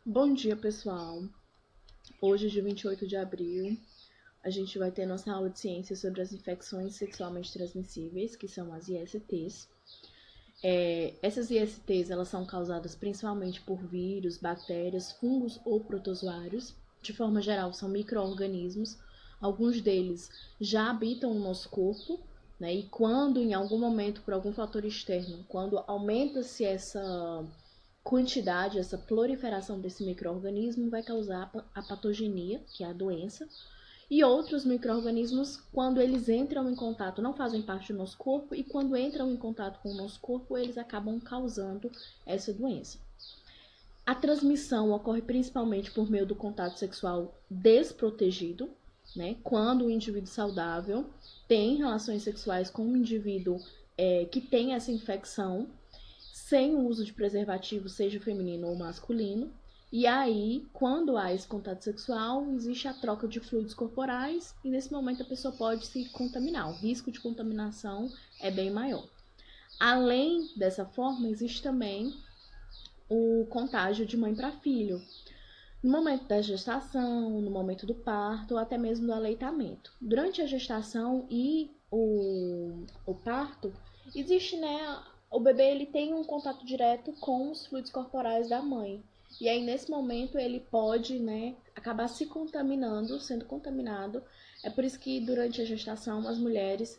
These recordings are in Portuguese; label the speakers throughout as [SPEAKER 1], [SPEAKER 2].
[SPEAKER 1] Bom dia, pessoal. Hoje, dia 28 de abril, a gente vai ter nossa aula de ciência sobre as infecções sexualmente transmissíveis, que são as ISTs. Essas ISTs, elas são causadas principalmente por vírus, bactérias, fungos ou protozoários. De forma geral, são micro-organismos. Alguns deles já habitam o nosso corpo, né? E quando, em algum momento, por algum fator externo, quando aumenta-se essa quantidade, essa proliferação desse micro-organismo vai causar a patogenia, que é a doença. E outros micro-organismos, quando eles entram em contato, não fazem parte do nosso corpo, e quando entram em contato com o nosso corpo, eles acabam causando essa doença. A transmissão ocorre principalmente por meio do contato sexual desprotegido, né? Quando o indivíduo saudável tem relações sexuais com um indivíduo que tem essa infecção, sem o uso de preservativo, seja feminino ou masculino. E aí, quando há esse contato sexual, existe a troca de fluidos corporais e nesse momento a pessoa pode se contaminar. O risco de contaminação é bem maior. Além dessa forma, existe também o contágio de mãe para filho. No momento da gestação, no momento do parto ou até mesmo do aleitamento. Durante a gestação e o parto, existe, né, o bebê ele tem um contato direto com os fluidos corporais da mãe. E aí, nesse momento, ele pode, né, acabar se contaminando, sendo contaminado. É por isso que, durante a gestação, as mulheres,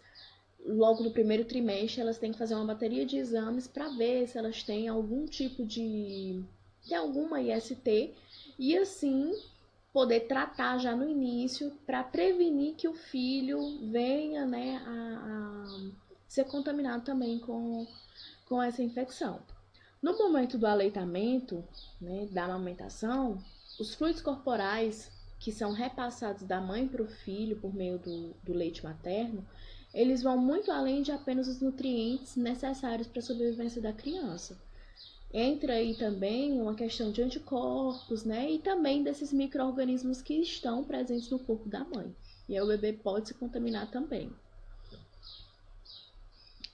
[SPEAKER 1] logo no primeiro trimestre, elas têm que fazer uma bateria de exames para ver se elas têm algum tipo de... tem alguma IST e, assim, poder tratar já no início para prevenir que o filho venha, né, a ser contaminado também com essa infecção. No momento do aleitamento, né, da amamentação, os fluidos corporais que são repassados da mãe para o filho por meio do leite materno, eles vão muito além de apenas os nutrientes necessários para a sobrevivência da criança. Entra aí também uma questão de anticorpos, né? E também desses micro-organismos que estão presentes no corpo da mãe. E aí o bebê pode se contaminar também.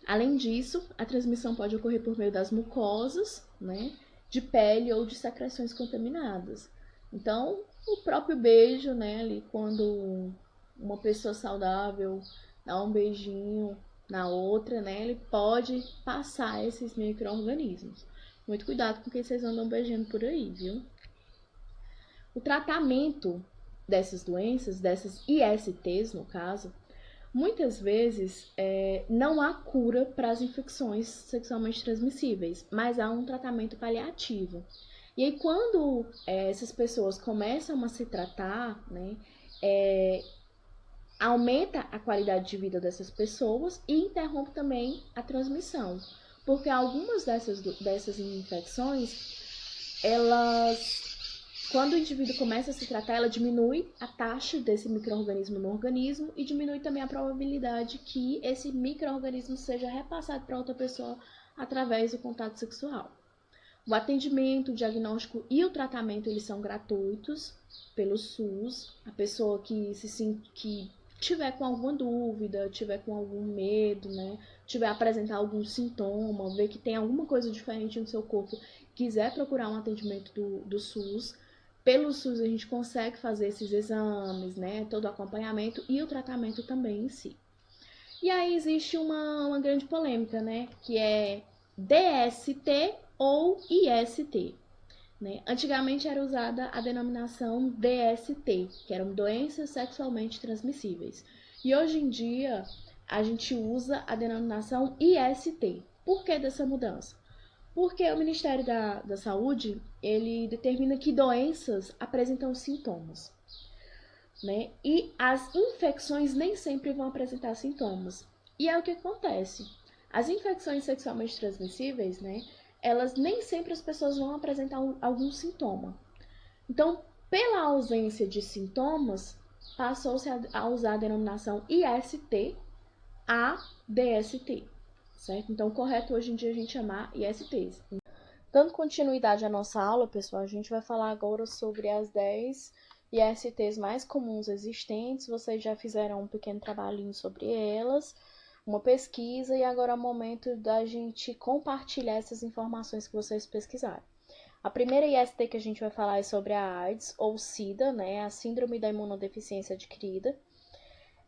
[SPEAKER 1] Além disso, a transmissão pode ocorrer por meio das mucosas, né? De pele ou de secreções contaminadas. Então, o próprio beijo, né? Ali quando uma pessoa saudável dá um beijinho na outra, né? Ele pode passar esses micro-organismos. Muito cuidado com quem vocês andam beijando por aí, viu? O tratamento dessas doenças, dessas ISTs no caso, muitas vezes não há cura para as infecções sexualmente transmissíveis, mas há um tratamento paliativo. E aí, quando essas pessoas começam a se tratar, né, aumenta a qualidade de vida dessas pessoas e interrompe também a transmissão. Porque algumas dessas infecções, quando o indivíduo começa a se tratar, ela diminui a taxa desse micro-organismo no organismo e diminui também a probabilidade que esse micro-organismo seja repassado para outra pessoa através do contato sexual. O atendimento, o diagnóstico e o tratamento eles são gratuitos pelo SUS. A pessoa que tiver com alguma dúvida, tiver com algum medo, né, tiver apresentar algum sintoma, ver que tem alguma coisa diferente no seu corpo, quiser procurar um atendimento do SUS, pelo SUS a gente consegue fazer esses exames, né, todo o acompanhamento e o tratamento também em si. E aí existe uma grande polêmica, né, que é DST ou IST. Né? Antigamente era usada a denominação DST, que eram doenças sexualmente transmissíveis. E hoje em dia a gente usa a denominação IST. Por que dessa mudança? Porque o Ministério da Saúde, ele determina que doenças apresentam sintomas, né? E as infecções nem sempre vão apresentar sintomas. E é o que acontece. As infecções sexualmente transmissíveis, né? Elas nem sempre as pessoas vão apresentar algum sintoma. Então, pela ausência de sintomas, passou-se a usar a denominação IST a DST, certo? Então, o correto hoje em dia é a gente chamar ISTs. Dando continuidade à nossa aula, pessoal, a gente vai falar agora sobre as 10 ISTs mais comuns existentes. Vocês já fizeram um pequeno trabalhinho sobre elas, uma pesquisa, e agora é o momento da gente compartilhar essas informações que vocês pesquisaram. A primeira IST que a gente vai falar é sobre a AIDS, ou SIDA, né, a Síndrome da Imunodeficiência Adquirida.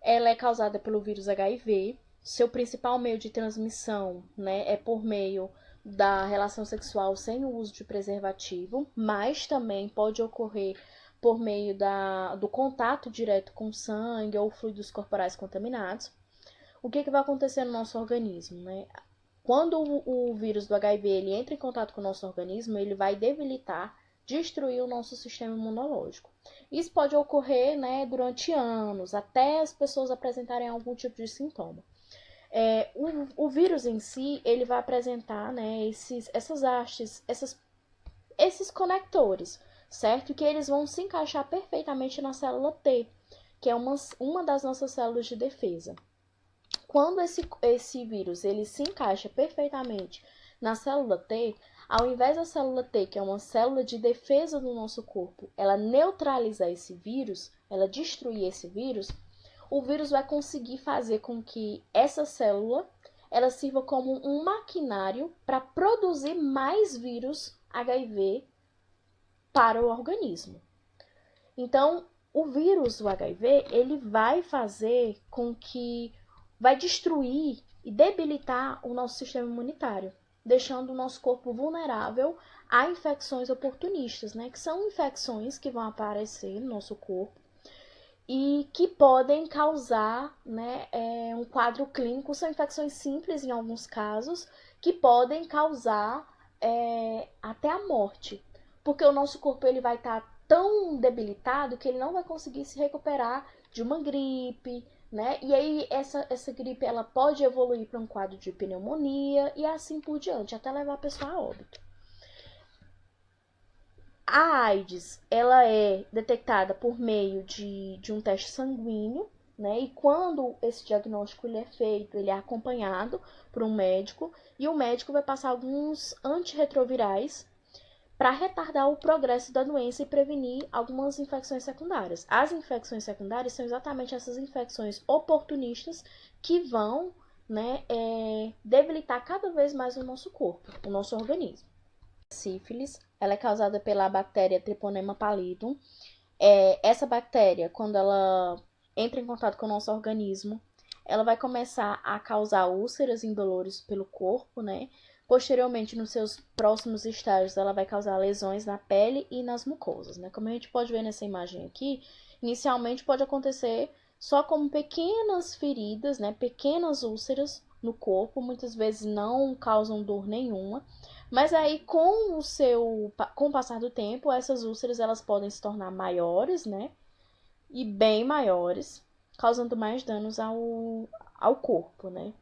[SPEAKER 1] Ela é causada pelo vírus HIV. Seu principal meio de transmissão, né, é por meio da relação sexual sem o uso de preservativo, mas também pode ocorrer por meio do contato direto com sangue ou fluidos corporais contaminados. O que vai acontecer no nosso organismo, né? Quando o vírus do HIV ele entra em contato com o nosso organismo, ele vai debilitar, destruir o nosso sistema imunológico. Isso pode ocorrer, né, durante anos, até as pessoas apresentarem algum tipo de sintoma. O vírus em si, ele vai apresentar, né, essas hastes, esses conectores, certo? Que eles vão se encaixar perfeitamente na célula T, que é uma das nossas células de defesa. Quando esse vírus ele se encaixa perfeitamente na célula T, ao invés da célula T, que é uma célula de defesa do nosso corpo, ela neutralizar esse vírus, ela destruir esse vírus, o vírus vai conseguir fazer com que essa célula ela sirva como um maquinário para produzir mais vírus HIV para o organismo. Então, o vírus do HIV, ele vai fazer com que vai destruir e debilitar o nosso sistema imunitário, deixando o nosso corpo vulnerável a infecções oportunistas, né? Que são infecções que vão aparecer no nosso corpo e que podem causar, né, um quadro clínico. São infecções simples em alguns casos, que podem causar até a morte, porque o nosso corpo ele vai estar tão debilitado que ele não vai conseguir se recuperar de uma gripe, né? E aí essa gripe ela pode evoluir para um quadro de pneumonia e assim por diante, até levar a pessoa a óbito. A AIDS, ela é detectada por meio de um teste sanguíneo, né? E quando esse diagnóstico ele é feito, ele é acompanhado por um médico, e o médico vai passar alguns antirretrovirais para retardar o progresso da doença e prevenir algumas infecções secundárias. As infecções secundárias são exatamente essas infecções oportunistas que vão, né, debilitar cada vez mais o nosso corpo, o nosso organismo. A sífilis, ela é causada pela bactéria Treponema pallidum. Essa bactéria, quando ela entra em contato com o nosso organismo, ela vai começar a causar úlceras indolores pelo corpo, né? Posteriormente, nos seus próximos estágios, ela vai causar lesões na pele e nas mucosas, né? Como a gente pode ver nessa imagem aqui, inicialmente pode acontecer só como pequenas feridas, né? Pequenas úlceras no corpo, muitas vezes não causam dor nenhuma, mas aí com o passar do tempo, essas úlceras elas podem se tornar maiores, né? E bem maiores, causando mais danos ao corpo, né?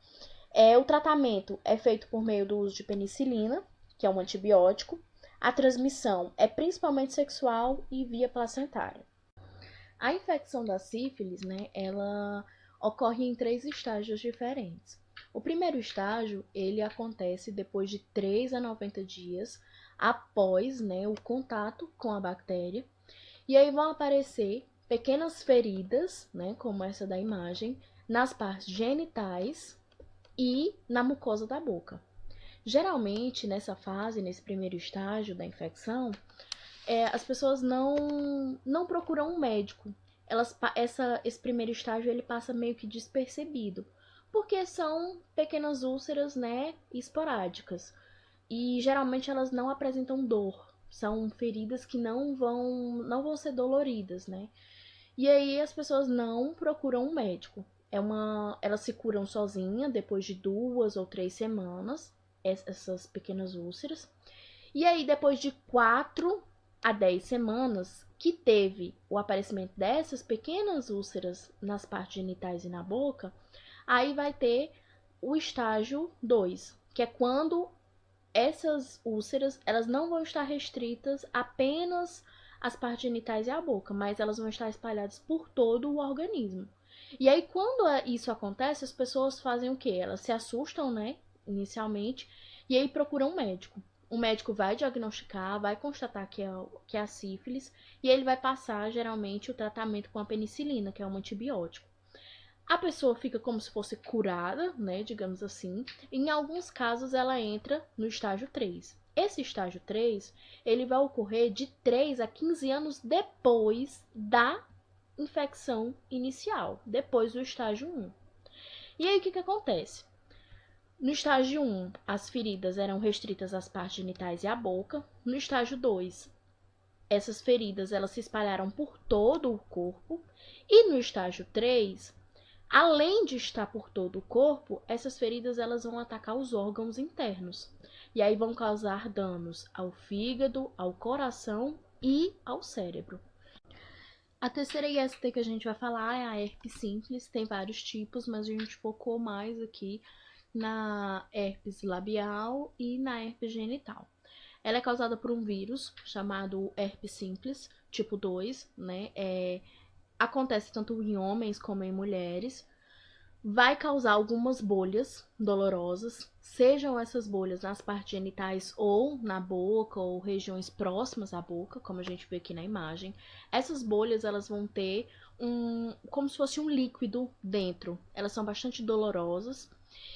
[SPEAKER 1] O tratamento é feito por meio do uso de penicilina, que é um antibiótico. A transmissão é principalmente sexual e via placentária. A infecção da sífilis, né, ela ocorre em 3 estágios diferentes. O primeiro estágio, ele acontece depois de 3 a 90 dias após, né, o contato com a bactéria. E aí vão aparecer pequenas feridas, né, como essa da imagem, nas partes genitais e na mucosa da boca. Geralmente, nessa fase, nesse primeiro estágio da infecção, as pessoas não procuram um médico. Esse primeiro estágio ele passa meio que despercebido, porque são pequenas úlceras, né, esporádicas. E geralmente elas não apresentam dor. São feridas que não vão ser doloridas, né? E aí as pessoas não procuram um médico. Elas se curam sozinhas depois de 2 ou 3 semanas, essas pequenas úlceras. E aí, depois de 4 a 10 semanas que teve o aparecimento dessas pequenas úlceras nas partes genitais e na boca, aí vai ter o estágio 2, que é quando essas úlceras elas não vão estar restritas apenas às partes genitais e à boca, mas elas vão estar espalhadas por todo o organismo. E aí, quando isso acontece, as pessoas fazem o quê? Elas se assustam, né, inicialmente, e aí procuram um médico. O médico vai diagnosticar, vai constatar que é a sífilis, e ele vai passar, geralmente, o tratamento com a penicilina, que é um antibiótico. A pessoa fica como se fosse curada, né, digamos assim. Em alguns casos, ela entra no estágio 3. Esse estágio 3, ele vai ocorrer de 3 a 15 anos depois da infecção inicial, depois do estágio 1. E aí, o que acontece? No estágio 1, as feridas eram restritas às partes genitais e à boca. No estágio 2, essas feridas elas se espalharam por todo o corpo. E no estágio 3, além de estar por todo o corpo, essas feridas elas vão atacar os órgãos internos. E aí vão causar danos ao fígado, ao coração e ao cérebro. A terceira IST que a gente vai falar é a herpes simples, tem vários tipos, mas a gente focou mais aqui na herpes labial e na herpes genital. Ela é causada por um vírus chamado herpes simples, tipo 2, né? Acontece tanto em homens como em mulheres. Vai causar algumas bolhas dolorosas, sejam essas bolhas nas partes genitais ou na boca ou regiões próximas à boca, como a gente vê aqui na imagem. Essas bolhas elas vão ter como se fosse um líquido dentro. Elas são bastante dolorosas.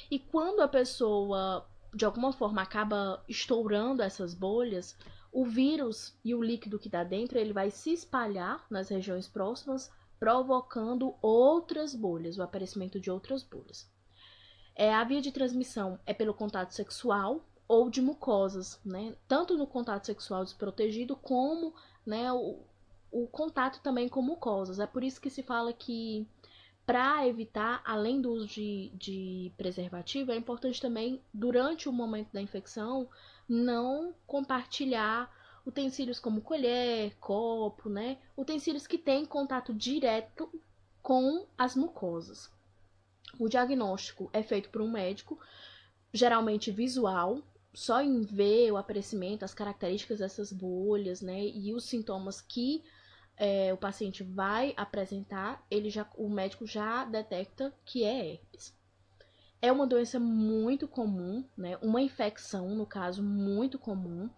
[SPEAKER 1] E quando a pessoa de alguma forma acaba estourando essas bolhas, o vírus e o líquido que está dentro ele vai se espalhar nas regiões próximas, provocando outras bolhas, o aparecimento de outras bolhas. A via de transmissão é pelo contato sexual ou de mucosas, né? Tanto no contato sexual desprotegido como, né, o contato também com mucosas. É por isso que se fala que para evitar, além do uso de preservativo, é importante também, durante o momento da infecção, não compartilhar utensílios como colher, copo, né? Utensílios que têm contato direto com as mucosas. O diagnóstico é feito por um médico, geralmente visual, só em ver o aparecimento, as características dessas bolhas, né? E os sintomas que o paciente vai apresentar, o médico já detecta que é herpes. É uma doença muito comum, né? Uma infecção, no caso, muito comum,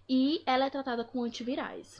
[SPEAKER 1] e ela é tratada com antivirais.